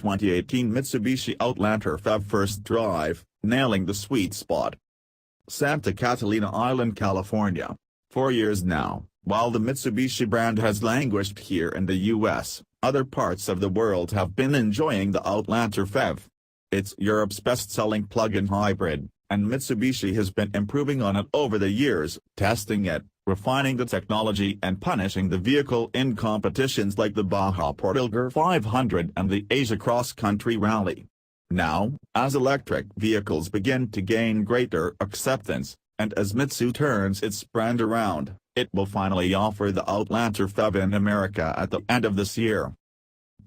2018 Mitsubishi Outlander PHEV first drive, nailing the sweet spot. Santa Catalina Island, California. 4 years now, while the Mitsubishi brand has languished here in the US, other parts of the world have been enjoying the Outlander PHEV. It's Europe's best-selling plug-in hybrid, and Mitsubishi has been improving on it over the years, testing it, refining the technology and punishing the vehicle in competitions like the Baja Portalegre 500 and the Asia Cross Country Rally. Now, as electric vehicles begin to gain greater acceptance, and as Mitsu turns its brand around, it will finally offer the Outlander PHEV in America at the end of this year.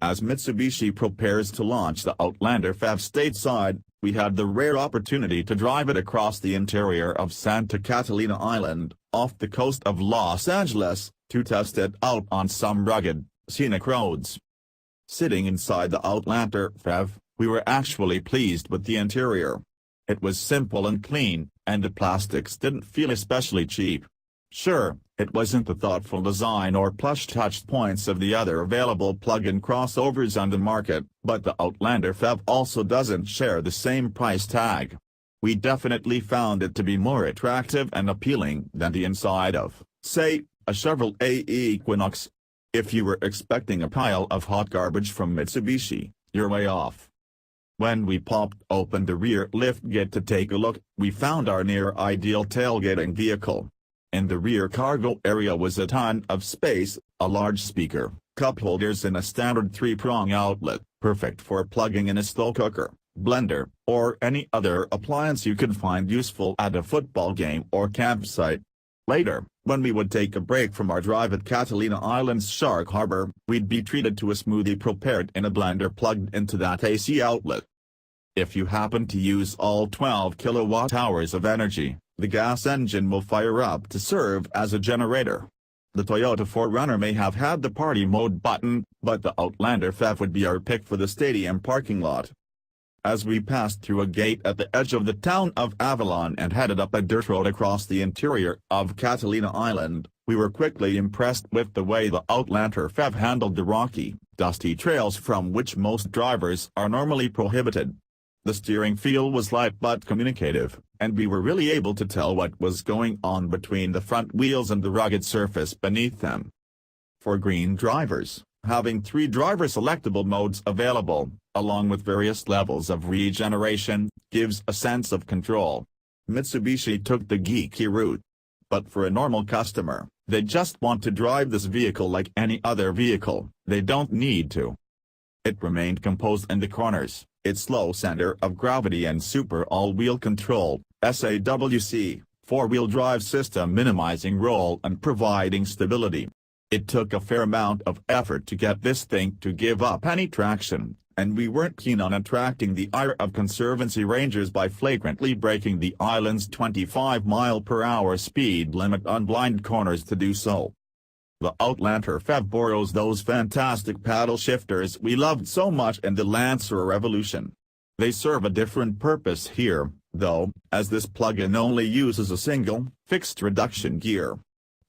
As Mitsubishi prepares to launch the Outlander PHEV stateside, we had the rare opportunity to drive it across the interior of Santa Catalina Island, off the coast of Los Angeles, to test it out on some rugged, scenic roads. Sitting inside the Outlander PHEV, we were actually pleased with the interior. It was simple and clean, and the plastics didn't feel especially cheap. Sure, it wasn't the thoughtful design or plush touch points of the other available plug-in crossovers on the market, but the Outlander PHEV also doesn't share the same price tag. We definitely found it to be more attractive and appealing than the inside of, say, a Chevrolet Equinox. If you were expecting a pile of hot garbage from Mitsubishi, you're way off. When we popped open the rear liftgate to take a look, we found our near-ideal tailgating vehicle. In the rear cargo area was a ton of space, a large speaker, cup holders and a standard 3-prong outlet, perfect for plugging in a slow cooker, blender, or any other appliance you could find useful at a football game or campsite. Later, when we would take a break from our drive at Catalina Island's Shark Harbor, we'd be treated to a smoothie prepared in a blender plugged into that AC outlet. If you happen to use all 12 kilowatt-hours of energy, the gas engine will fire up to serve as a generator. The Toyota 4Runner may have had the party mode button, but the Outlander PHEV would be our pick for the stadium parking lot. As we passed through a gate at the edge of the town of Avalon and headed up a dirt road across the interior of Catalina Island, we were quickly impressed with the way the Outlander PHEV handled the rocky, dusty trails from which most drivers are normally prohibited. The steering feel was light but communicative, and we were really able to tell what was going on between the front wheels and the rugged surface beneath them. For green drivers, having 3 driver selectable modes available, along with various levels of regeneration, gives a sense of control. Mitsubishi took the geeky route. But for a normal customer, they just want to drive this vehicle like any other vehicle, they don't need to. It remained composed in the corners, its low center of gravity and super all-wheel control, SAWC, 4-wheel drive system minimizing roll and providing stability. It took a fair amount of effort to get this thing to give up any traction, and we weren't keen on attracting the ire of Conservancy rangers by flagrantly breaking the island's 25-mile-per-hour speed limit on blind corners to do so. The Outlander PHEV borrows those fantastic paddle shifters we loved so much in the Lancer Revolution. They serve a different purpose here, though, as this plug-in only uses a single, fixed reduction gear.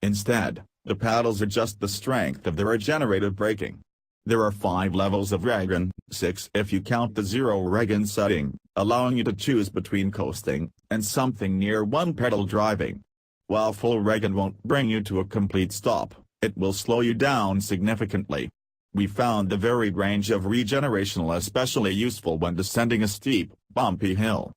Instead, the paddles adjust the strength of the regenerative braking. There are 5 levels of regen, 6 if you count the zero regen setting, allowing you to choose between coasting and something near one-pedal driving. While full regen won't bring you to a complete stop, it will slow you down significantly. We found the varied range of regeneration especially useful when descending a steep, bumpy hill.